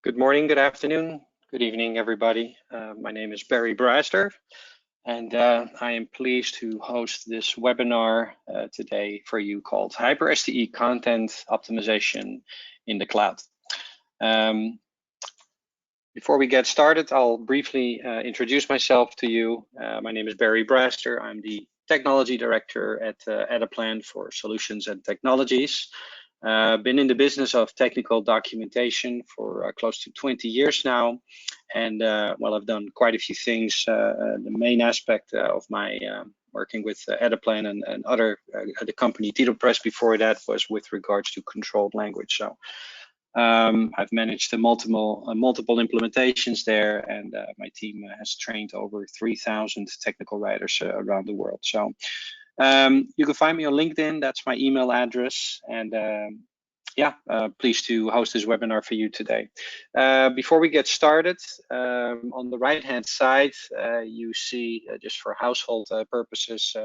Good morning, good afternoon, good evening, everybody. My name is Barry Braster, and I am pleased to host this webinar today for you called HyperSTE Content Optimization in the Cloud. Before we get started, I'll briefly introduce myself to you. My name is Barry Braster. I'm the Technology Director at Edaplan for Solutions and Technologies. Been in the business of technical documentation for close to 20 years now, and well, I've done quite a few things. The main aspect of my working with Edaplan and other the company TripleA before that was with regards to controlled language. So I've managed multiple implementations there, and my team has trained over 3,000 technical writers around the world. So you can find me on LinkedIn. That's my email address. And yeah, pleased to host this webinar for you today. Before we get started, on the right-hand side, you see, just for household purposes,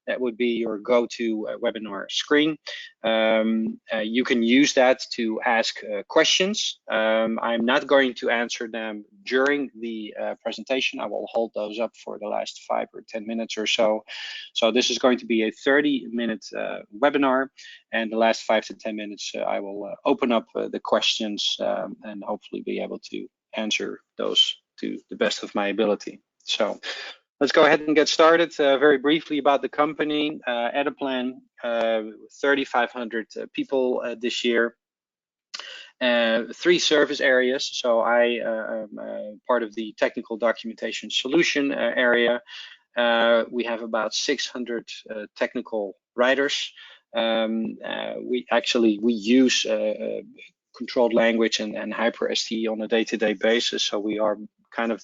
that would be your go-to webinar screen. You can use that to ask questions. I'm not going to answer them during the presentation. I will hold those up for the last 5 or 10 minutes or so. So this is going to be a 30-minute webinar, and the last 5 to 10 minutes I will open up the questions and hopefully be able to answer those to the best of my ability. So let's go ahead and get started. Very briefly about the company. Edaplan, 3,500 people this year. 3 service areas. So I am part of the technical documentation solution area. We have about 600 technical writers. We use controlled language and HyperSTE on a day-to-day basis. So we are kind of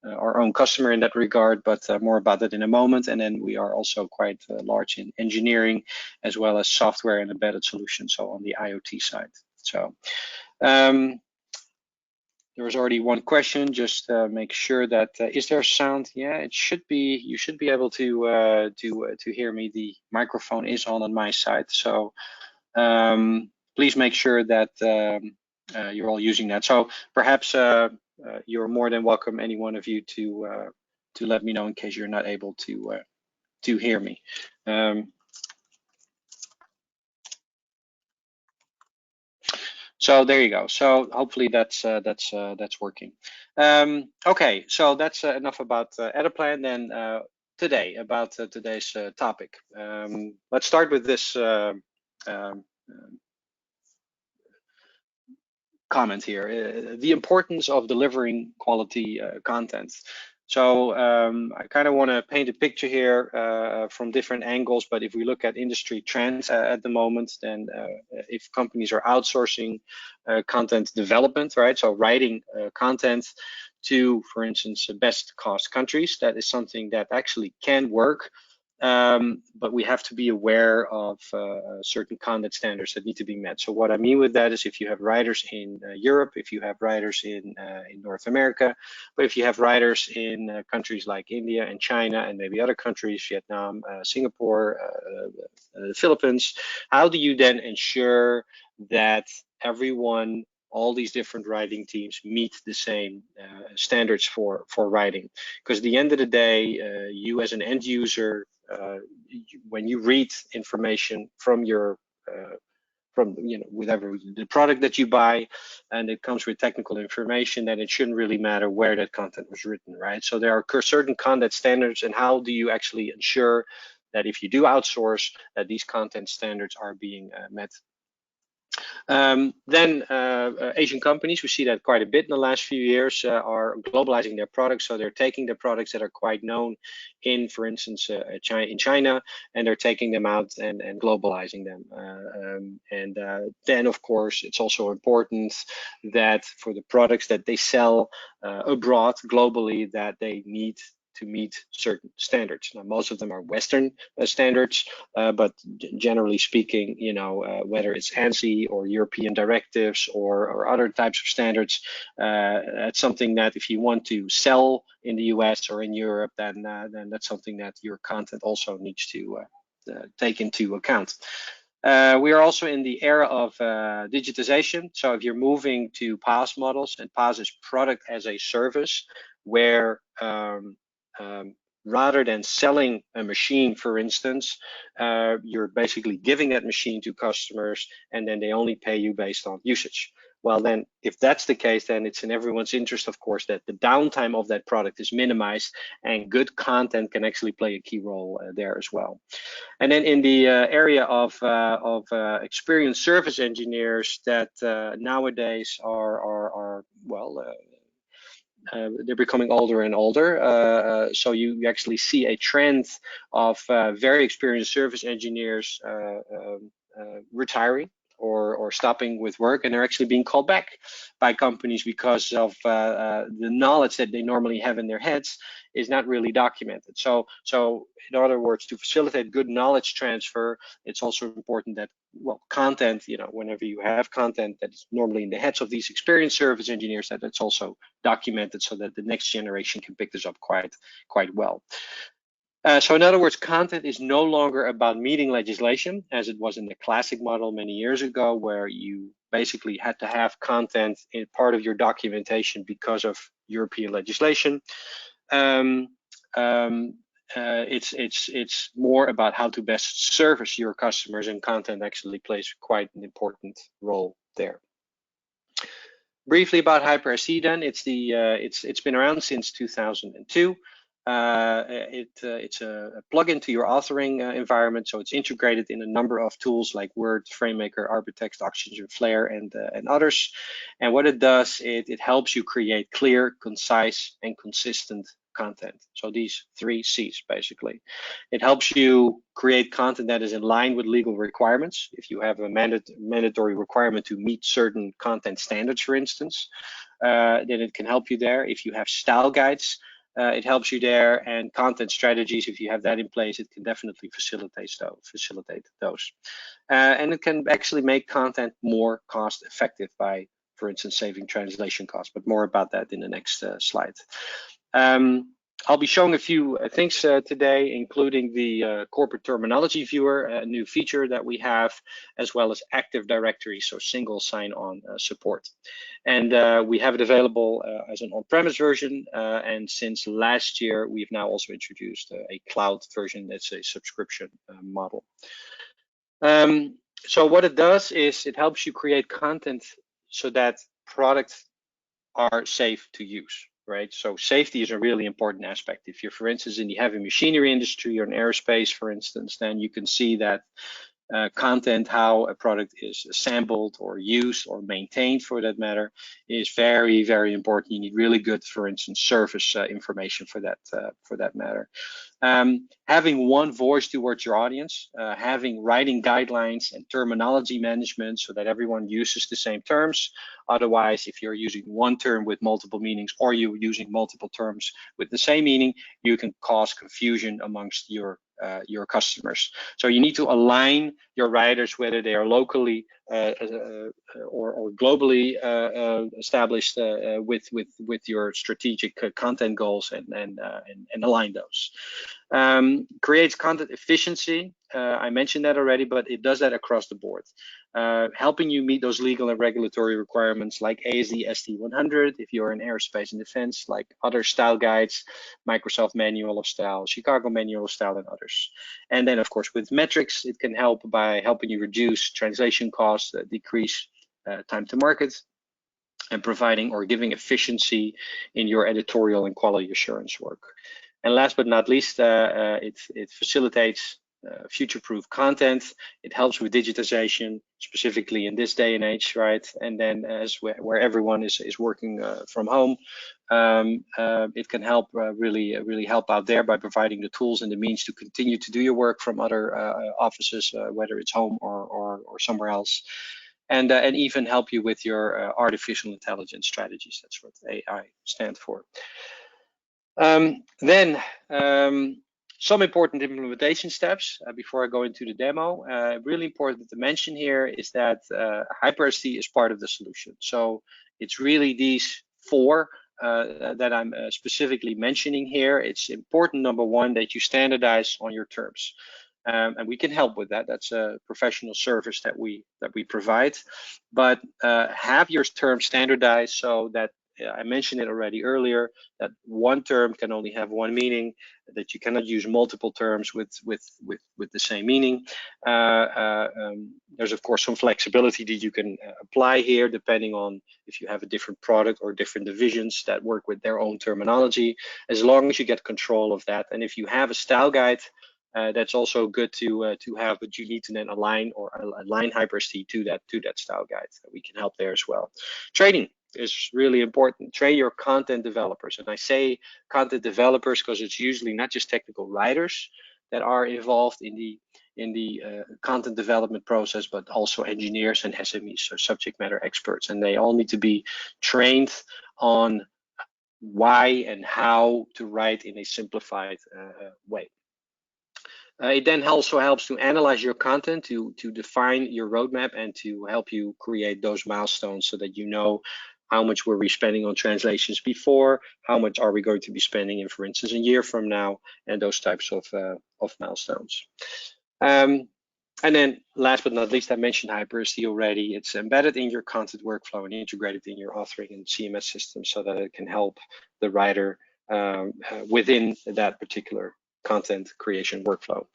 our own customer in that regard, but more about that in a moment. And then we are also quite large in engineering as well as software and embedded solutions, so on the IoT side. So there was already one question. Just make sure that is there sound? Yeah, it should be. You should be able to hear me. The microphone is on my side, so please make sure that you're all using that. So perhaps you're more than welcome, any one of you, to let me know in case you're not able to hear me. So there you go. So hopefully that's working. Okay, so that's enough about Edaplan. Then today about today's topic. Let's start with this comment here: the importance of delivering quality content. So I kind of want to paint a picture here from different angles, but if we look at industry trends at the moment, then if companies are outsourcing content development, right, so writing content to, for instance, best cost countries, that is something that actually can work. But we have to be aware of certain content standards that need to be met. So what I mean with that is, if you have writers in Europe, if you have writers in North America, but if you have writers in countries like India and China and maybe other countries, Vietnam, Singapore, the Philippines, how do you then ensure that everyone, all these different writing teams, meet the same standards for writing? Because at the end of the day, you as an end user, when you read information from your whatever the product that you buy, and it comes with technical information, then it shouldn't really matter where that content was written, right? So there are certain content standards, and how do you actually ensure that if you do outsource, that these content standards are being met? Then Asian companies, we see that quite a bit in the last few years, are globalizing their products. So they're taking the products that are quite known in, for instance, in China, and they're taking them out and globalizing them. Then, of course, it's also important that for the products that they sell abroad globally, that they need to meet certain standards. Now, most of them are Western standards, but generally speaking, whether it's ANSI or European directives or other types of standards, it's something that if you want to sell in the US or in Europe, then that's something that your content also needs to take into account. We are also in the era of digitization. So if you're moving to PaaS models, and PaaS is product as a service, where rather than selling a machine, for instance, you're basically giving that machine to customers, and then they only pay you based on usage. Well, then, if that's the case, then it's in everyone's interest, of course, that the downtime of that product is minimized, and good content can actually play a key role there as well. And then in the area of experienced service engineers that nowadays are well, they're becoming older and older. So you actually see a trend of very experienced service engineers retiring or stopping with work, and they're actually being called back by companies because of the knowledge that they normally have in their heads is not really documented. So in other words, to facilitate good knowledge transfer, it's also important that, well, content, whenever you have content that's normally in the heads of these experienced service engineers, that it's also documented so that the next generation can pick this up quite well. So in other words, content is no longer about meeting legislation, as it was in the classic model many years ago, where you basically had to have content in part of your documentation because of European legislation. It's more about how to best service your customers, and content actually plays quite an important role there. Briefly about HyperSTE, then it's been around since 2002. It's a plugin to your authoring environment, so it's integrated in a number of tools like Word, FrameMaker, Arbortext, Oxygen, Flare, and others. And what it does, it helps you create clear, concise, and consistent content. So these 3 C's basically. It helps you create content that is in line with legal requirements. If you have a mandatory requirement to meet certain content standards, for instance, then it can help you there. If you have style guides, it helps you there, and content strategies, if you have that in place, it can definitely facilitate those. And it can actually make content more cost effective by, for instance, saving translation costs, but more about that in the next slide. I'll be showing a few things today, including the corporate terminology viewer, a new feature that we have, as well as Active Directory, so single sign-on support. And we have it available as an on-premise version, and since last year, we've now also introduced a cloud version that's a subscription model. So what it does is it helps you create content so that products are safe to use. Right, so safety is a really important aspect. If you're, for instance, in the heavy machinery industry or in aerospace, for instance, then you can see that content, how a product is assembled or used or maintained, for that matter, is very, very important. You need really good, for instance, service information for that matter. Having one voice towards your audience, having writing guidelines and terminology management so that everyone uses the same terms. Otherwise, if you're using one term with multiple meanings, or you're using multiple terms with the same meaning, you can cause confusion amongst your customers. So you need to align your writers, whether they are locally or globally established with your strategic content goals, and align those. Creates content efficiency. I mentioned that already, but it does that across the board, helping you meet those legal and regulatory requirements like ASD ST100 if you're in aerospace and defense, like other style guides, Microsoft Manual of Style, Chicago Manual of Style, and others. And then, of course, with metrics, it can help by helping you reduce translation costs, decrease time to market, and providing or giving efficiency in your editorial and quality assurance work. And last but not least, it facilitates future-proof content. It helps with digitization, specifically in this day and age, right? And then where everyone is working from home, it can help really help out there by providing the tools and the means to continue to do your work from other offices, whether it's home or somewhere else. And even help you with your artificial intelligence strategies. That's what AI stands for. Then some important implementation steps before I go into the demo. Really important to mention here is that HyperSTE is part of the solution. So it's really these 4 that I'm specifically mentioning here. It's important, number 1, that you standardize on your terms. and we can help with that. That's a professional service that we provide. But have your term standardized so that I mentioned it already earlier, that one term can only have one meaning, that you cannot use multiple terms with the same meaning. There's of course some flexibility that you can apply here depending on if you have a different product or different divisions that work with their own terminology, as long as you get control of that. And if you have a style guide, that's also good to have, but you need to then align HyperSTE to that style guide. We can help there as well. Training is really important. Train your content developers, and I say content developers because it's usually not just technical writers that are involved in the content development process, but also engineers and SMEs, so subject matter experts, and they all need to be trained on why and how to write in a simplified way. It then also helps to analyze your content, to define your roadmap, and to help you create those milestones so that you know how much were we spending on translations before, how much are we going to be spending in, for instance, a year from now, and those types of milestones. And then last but not least, I mentioned HyperSTE already. It's embedded in your content workflow and integrated in your authoring and CMS system so that it can help the writer within that particular content creation workflow.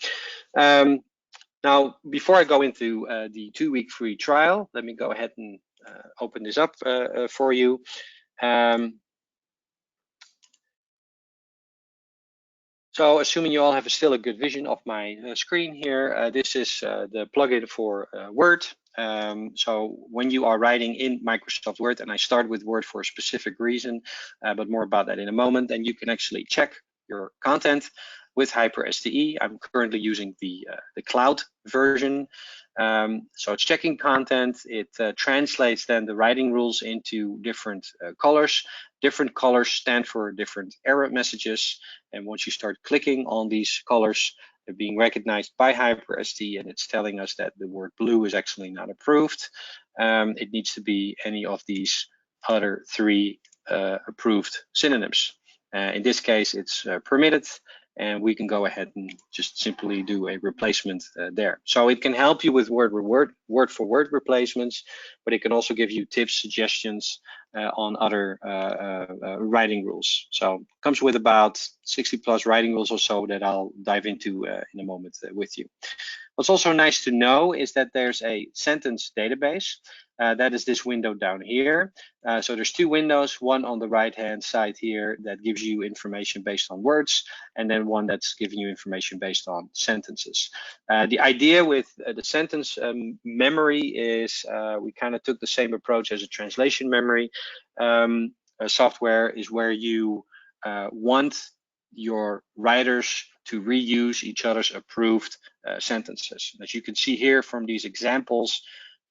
Now, before I go into the 2-week free trial, let me go ahead and open this up for you. So assuming you all have still a good vision of my screen here, this is the plugin for Word. So when you are writing in Microsoft Word, and I start with Word for a specific reason, but more about that in a moment, and you can actually check your content with HyperSTE. I'm currently using the cloud version. So it's checking content. It translates then the writing rules into different colors. Different colors stand for different error messages. And once you start clicking on these colors, they're being recognized by HyperSTE, and it's telling us that the word blue is actually not approved. It needs to be any of these other 3 approved synonyms. In this case, it's permitted, and we can go ahead and just simply do a replacement there. So it can help you with word for word replacements, but it can also give you tips, suggestions on other writing rules. So it comes with about 60+ writing rules or so that I'll dive into in a moment with you. What's also nice to know is that there's a sentence database. That is this window down here. So there's 2 windows, one on the right-hand side here that gives you information based on words, and then one that's giving you information based on sentences. The idea with the sentence memory is we kind of took the same approach as a translation memory. Software is where you want your writers to reuse each other's approved sentences. As you can see here from these examples,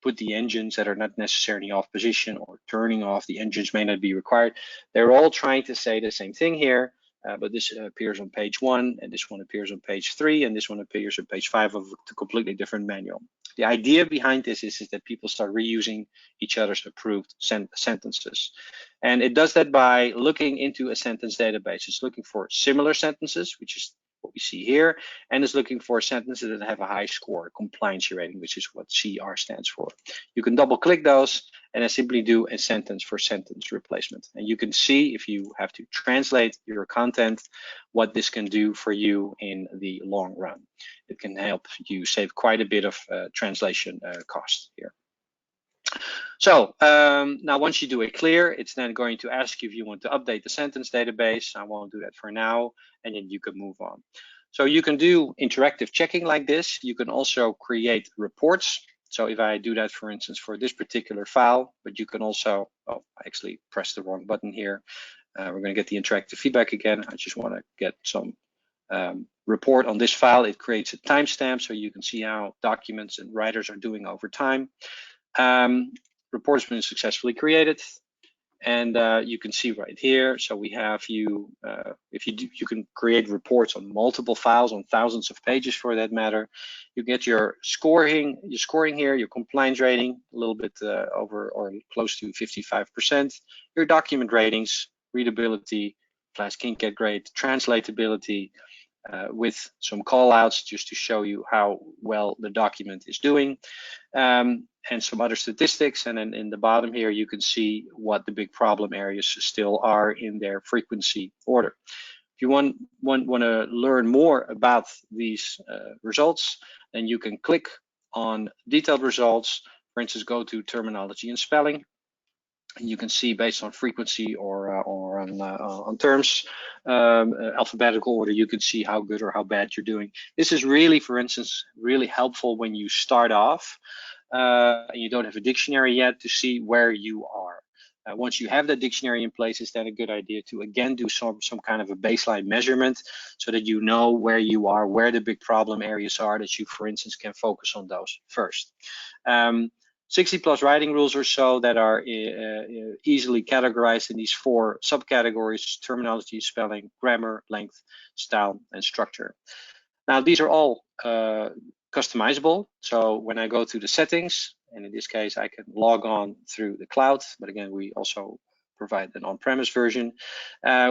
put the engines that are not necessarily off position or turning off, the engines may not be required. They're all trying to say the same thing here, but this appears on page 1, and this one appears on page 3, and this one appears on page 5 of a completely different manual. The idea behind this is that people start reusing each other's approved sentences. And it does that by looking into a sentence database. It's looking for similar sentences, which is what we see here, and is looking for sentences that have a high score, compliance rating, which is what CR stands for. You can double click those and then simply do a sentence for sentence replacement. And you can see, if you have to translate your content, what this can do for you in the long run. It can help you save quite a bit of translation cost here. So now once you do it clear, it's then going to ask you if you want to update the sentence database. I won't do that for now, and then you can move on. So you can do interactive checking like this. You can also create reports. So if I do that, for instance, for this particular file, but you can also, oh, I actually pressed the wrong button here. We're going to get the interactive feedback again. I just want to get some report on this file. It creates a timestamp so you can see how documents and writers are doing over time. Report has been successfully created, and you can see right here. So we have you, if you do, you can create reports on multiple files, on thousands of pages for that matter. You get your scoring here, your compliance rating, a little bit over or close to 55%. Your document ratings, readability, class Kincat grade, translatability, with some call outs just to show you how well the document is doing, and some other statistics. And then in the bottom here, you can see what the big problem areas still are in their frequency order. If you want to learn more about these results, then you can click on detailed results. For instance, go to terminology and spelling. And you can see based on frequency or on terms, alphabetical order, you can see how good or how bad you're doing. This is really, for instance, really helpful when you start off and you don't have a dictionary yet, to see where you are. Once you have that dictionary in place, it's then a good idea to again do some kind of a baseline measurement, so that you know where you are, where the big problem areas are, that you, for instance, can focus on those first. 60 plus writing rules or so that are easily categorized in these 4 subcategories: terminology, spelling, grammar, length, style, and structure. Now, these are all customizable. So when I go to the settings, and in this case, I can log on through the cloud, but again, we also provide an on-premise version.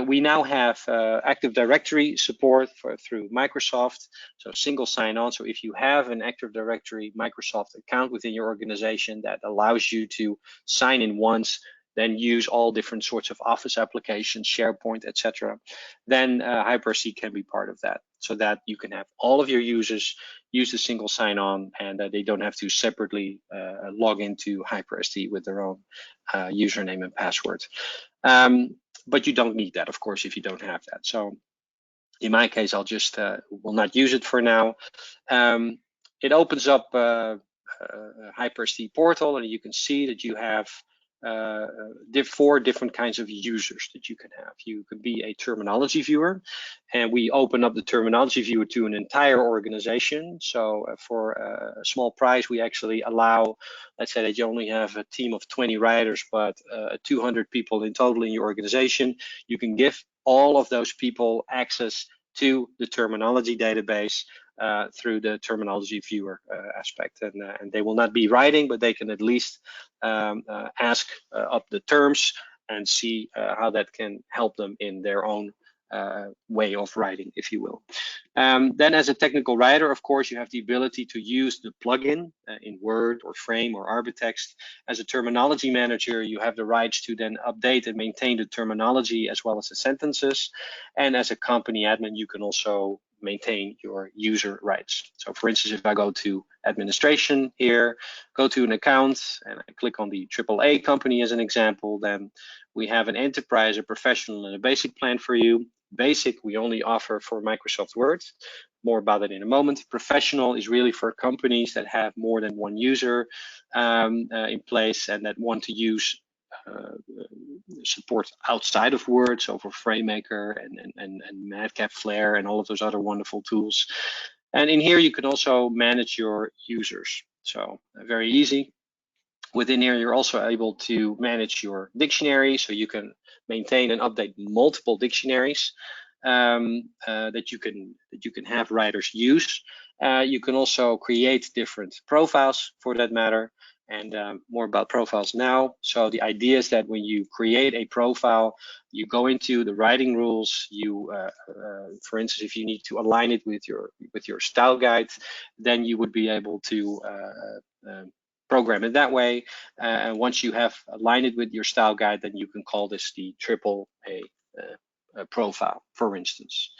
We now have Active Directory support through Microsoft, so single sign-on. So if you have an Active Directory Microsoft account within your organization that allows you to sign in once, then use all different sorts of Office applications, SharePoint, etc., then HyperSTE can be part of that, so that you can have all of your users use the single sign-on, and they don't have to separately log into HyperSTE with their own username and password. But you don't need that, of course, if you don't have that. So in my case, I'll just will not use it for now. It opens up HyperSTE portal, and you can see that you have 4 different kinds of users that you can have. You could be a terminology viewer, and we open up the terminology viewer to an entire organization. So for a small price, we actually allow, let's say that you only have a team of 20 writers, but 200 people in total in your organization. You can give all of those people access to the terminology database through the terminology viewer aspect, and they will not be writing, but they can at least ask up the terms and see how that can help them in their own way of writing, if you will. Then as a technical writer, of course, you have the ability to use the plugin in Word or Frame or Arbitext. As a terminology manager, you have the rights to then update and maintain the terminology as well as the sentences. And as a company admin, you can also maintain your user rights. So for instance, if I go to administration here, go to an account, and I click on the AAA company as an example, then we have an enterprise, a professional, and a basic plan for you. Basic, we only offer for Microsoft Word. More about it in a moment. Professional is really for companies that have more than 1 user in place and that want to use support outside of Word, so for FrameMaker and Madcap Flare and all of those other wonderful tools. And in here, you can also manage your users. So very easy. Within here, you're also able to manage your dictionary, so you can maintain and update multiple dictionaries that you can have writers use. You can also create different profiles for that matter, and more about profiles now. So the idea is that when you create a profile, you go into the writing rules. You, for instance, if you need to align it with your style guide, then you would be able to program it that way. And once you have aligned it with your style guide, then you can call this the AAA profile, for instance.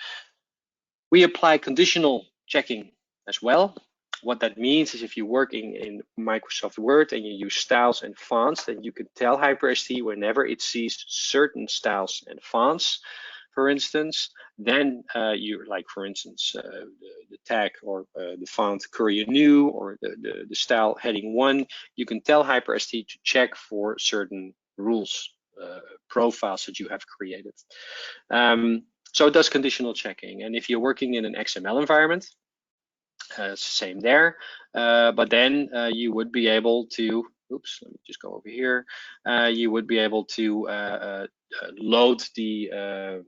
We apply conditional checking as well. What that means is if you're working in Microsoft Word and you use styles and fonts, then you can tell HyperSTE whenever it sees certain styles and fonts, for instance, then you, like for instance, the tag or the font Courier New or the style heading 1, you can tell HyperSTE to check for certain rules, profiles that you have created. So it does conditional checking. And if you're working in an XML environment, it's the same there, but then you would be able to, oops, let me just go over here. You would be able to load the,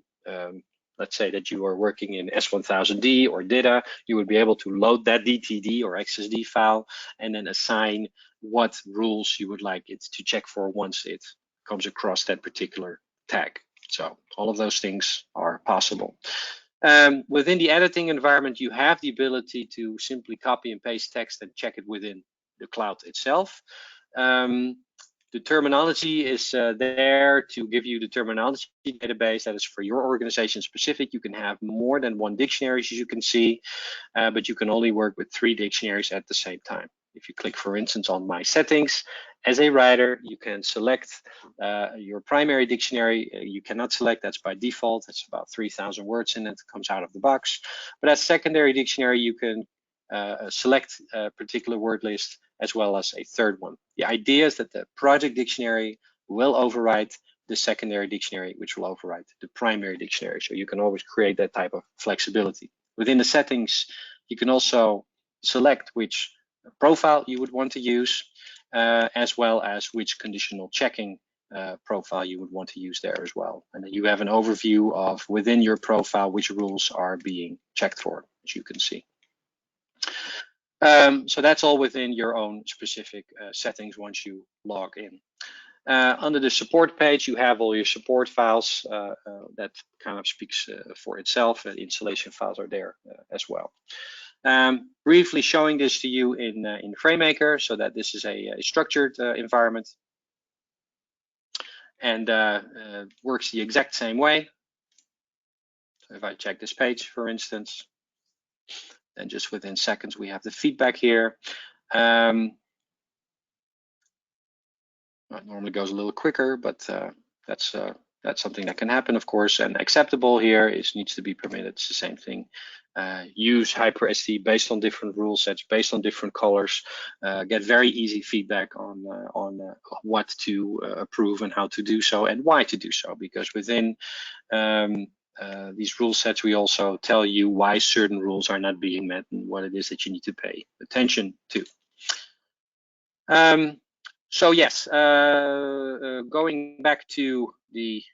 let's say that you are working in S1000D or DITA, you would be able to load that DTD or XSD file and then assign what rules you would like it to check for once it comes across that particular tag. So all of those things are possible. Within the editing environment, you have the ability to simply copy and paste text and check it within the cloud itself. The terminology is there to give you the terminology database that is for your organization specific. You can have more than one dictionary, as you can see, but you can only work with 3 dictionaries at the same time. If you click, for instance, on My Settings, as a writer, you can select your primary dictionary. You cannot select, that's by default. It's about 3,000 words in it, comes out of the box. But as secondary dictionary, you can select a particular word list as well as a third one. The idea is that the project dictionary will override the secondary dictionary, which will override the primary dictionary. So you can always create that type of flexibility. Within the settings, you can also select which profile you would want to use, as well as which conditional checking profile you would want to use there as well. And then you have an overview of within your profile which rules are being checked for, as you can see. So that's all within your own specific settings once you log in. Under the support page, you have all your support files that kind of speaks for itself. Installation files are there as well. Briefly showing this to you in FrameMaker so that this is a structured environment and works the exact same way. So if I check this page, for instance, then just within seconds we have the feedback here. It normally goes a little quicker, but that's something that can happen, of course. And acceptable here needs to be permitted. It's the same thing. Use HyperSTE based on different rule sets, based on different colors. Get very easy feedback on what to approve and how to do so and why to do so. Because within these rule sets, we also tell you why certain rules are not being met and what it is that you need to pay attention to. So yes, going back to the,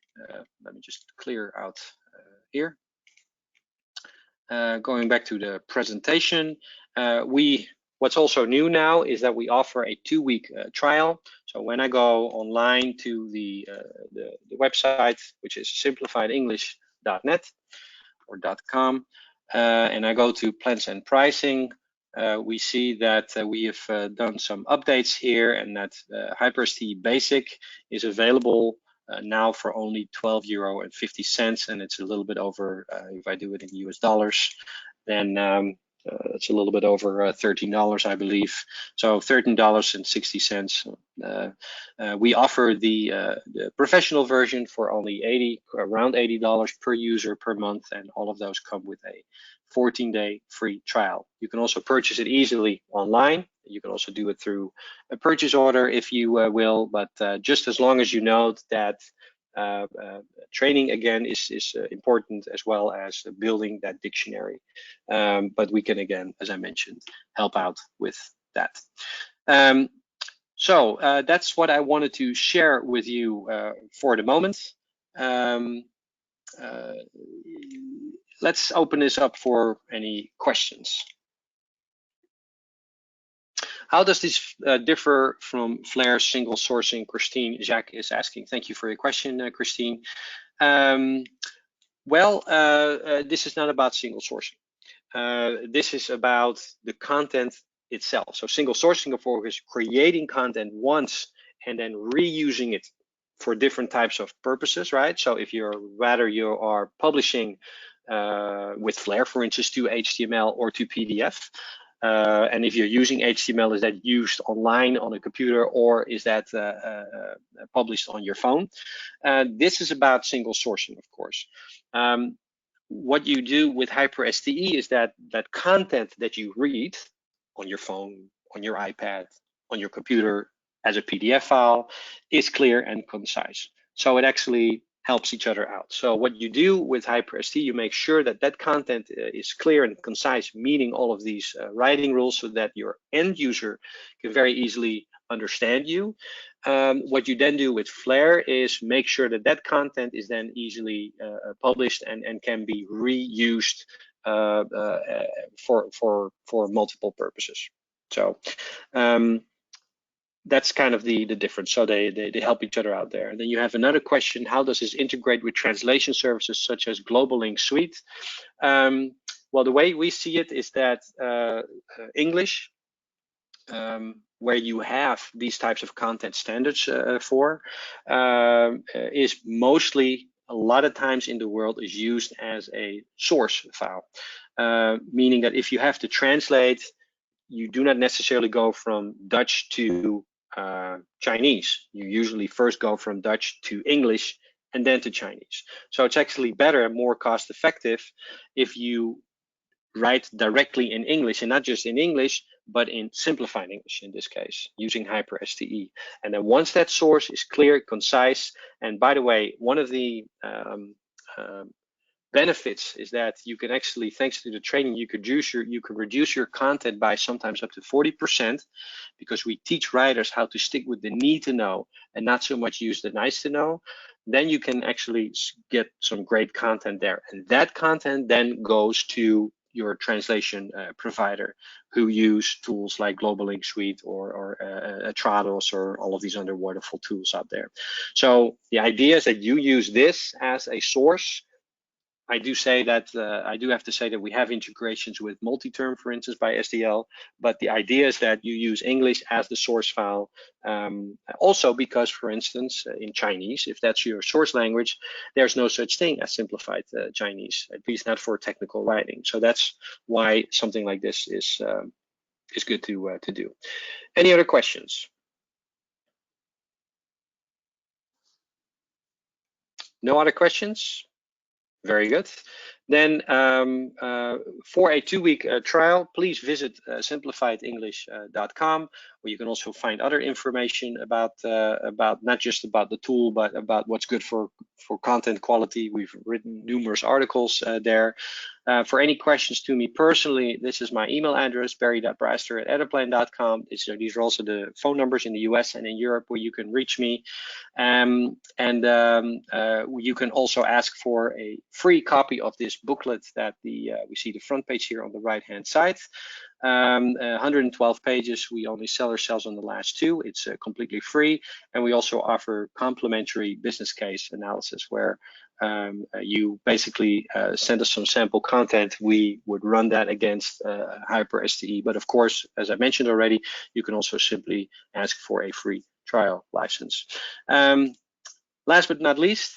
let me just clear out here. Going back to the presentation, what's also new now is that we offer a 2-week trial. So when I go online to the website, which is simplifiederenglish.net or .com, and I go to plans and pricing, we see that we have done some updates here, and that HyperSTE Basic is available now for only €12.50, and it's a little bit over, if I do it in US dollars, then it's a little bit over $13, I believe. So $13.60. We offer the professional version for only around $80 per user per month, and all of those come with a 14-day free trial. You can also purchase it easily online. You can also do it through a purchase order if you will, but just as long as you note that training again is important, as well as building that dictionary. But we can, again, as I mentioned, help out with that. So that's what I wanted to share with you for the moment. Let's open this up for any questions. How does this differ from Flair's single sourcing? Christine Jacques is asking. Thank you for your question, Christine. Well, this is not about single sourcing. This is about the content itself. So single sourcing, of course, is creating content once and then reusing it for different types of purposes, right? So if you are publishing with Flair, for instance, to HTML or to PDF, and if you're using HTML, is that used online on a computer, or is that published on your phone? This is about single sourcing, of course. What you do with HyperSTE is that content that you read on your phone, on your iPad, on your computer as a PDF file is clear and concise. So it actually helps each other out. So what you do with HyperSTE, you make sure that that content is clear and concise, meeting all of these writing rules, so that your end user can very easily understand you. What you then do with Flair is make sure that that content is then easily published and can be reused for multiple purposes. So that's kind of the difference. So they help each other out there. And then you have another question: how does this integrate with translation services such as Global Link Suite? Well, the way we see it is that English, where you have these types of content standards is mostly, a lot of times in the world, is used as a source file, meaning that if you have to translate, you do not necessarily go from Dutch to Chinese. You usually first go from Dutch to English and then to Chinese. So it's actually better and more cost effective if you write directly in English, and not just in English, but in simplified English in this case, using HyperSTE. And then once that source is clear, concise, and by the way, one of the benefits is that you can actually, thanks to the training, you can reduce your content by sometimes up to 40%, because we teach writers how to stick with the need to know and not so much use the nice to know. Then you can actually get some great content there, and that content then goes to your translation provider, who use tools like Global Link Suite or Trados, or all of these other wonderful tools out there. So the idea is that you use this as a source. I do say that I do have to say that we have integrations with multi-term, for instance, by SDL, but the idea is that you use English as the source file. Also because, for instance, in Chinese, if that's your source language, there's no such thing as simplified Chinese, at least not for technical writing. So that's why something like this is good to do. Any other questions? No other questions? Very good. Then for a 2-week trial, please visit simplifiederenglish.com, where you can also find other information about not just about the tool, but about what's good for content quality. We've written numerous articles there. For any questions to me personally, this is my email address, barry.braster@edaplan.com. These are also the phone numbers in the US and in Europe where you can reach me. You can also ask for a free copy of this booklet that we see the front page here on the right-hand side. 112 pages. We only sell ourselves on the last 2. It's completely free, and we also offer complimentary business case analysis, where you basically send us some sample content. We would run that against HyperSTE, but of course, as I mentioned already, you can also simply ask for a free trial license. Last but not least,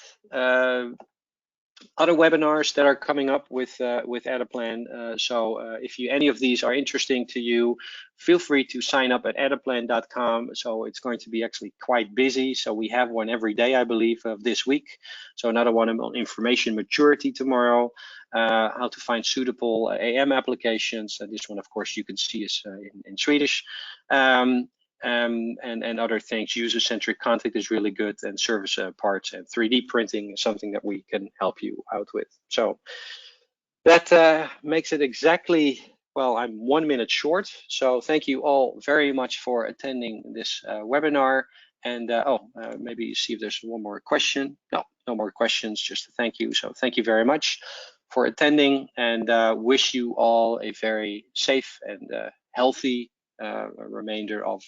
other webinars that are coming up with Edaplan. If any of these are interesting to you, feel free to sign up at edaplan.com. So it's going to be actually quite busy. So we have one every day, I believe, of this week. So another one on information maturity tomorrow, how to find suitable AM applications. This one, of course, you can see is in Swedish. And other things. User-centric content is really good, and service parts and 3D printing is something that we can help you out with. So that makes it exactly, well, I'm 1 minute short. So thank you all very much for attending this webinar. And maybe see if there's one more question. No more questions, just a thank you. So thank you very much for attending, and wish you all a very safe and healthy remainder of,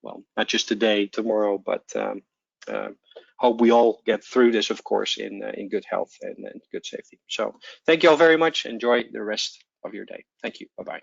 well, not just today, tomorrow, but hope we all get through this, of course, in good health and good safety. So thank you all very much. Enjoy the rest of your day. Thank you. Bye-bye.